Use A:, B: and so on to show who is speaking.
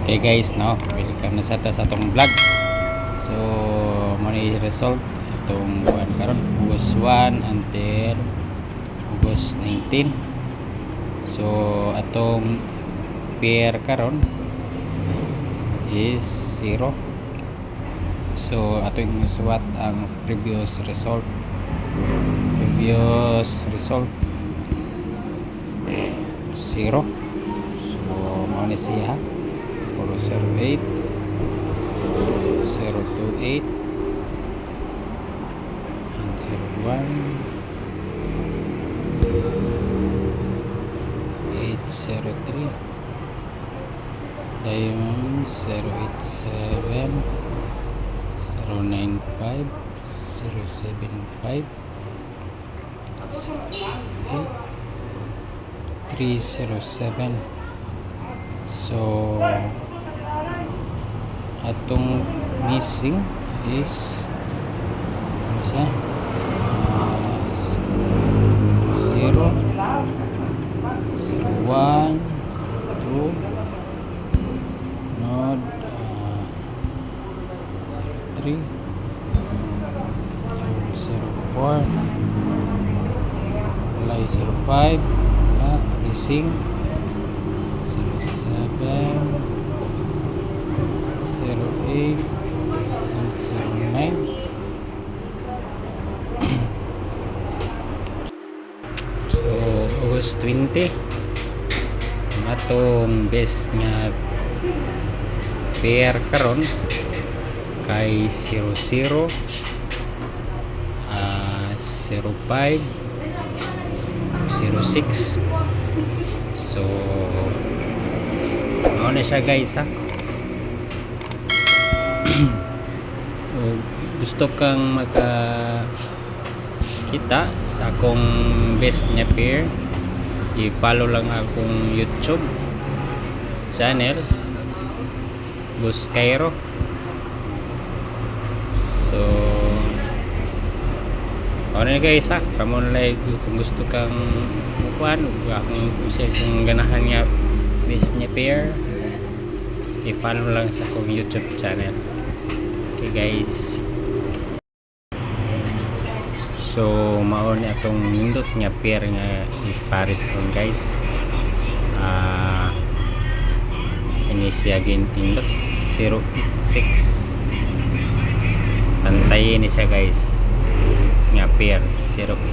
A: Okay guys, no, welcome na sa atong vlog. So mo ni result itong buwan karon August 1 until August 19. So atong pair karon is 0. So atong suwat ang previous result 0. So mo ni siya 408 028 and 01 803 Diamond 087 095 075 307. So atong missing is ano siya? 0 01 2 node 03 004 July 05 missing 07 08 and 09. So August 20 atong best nga pair karon kay 00 05 06. So ano na siya guys ha. Gusto kang makakita sa akong best nga pair, i-follow lang akong YouTube channel Boss Cairo. So ano na guys ha, kamo na like kung gusto kang mukuan kung ganahan nga best nga pair, i-follow lang sa akong YouTube channel. Okay guys, so mao ni atong nindot nga pair nga i-pares ron guys. Ini siya gintindot 086, pantayin ni siya guys nga pair 086.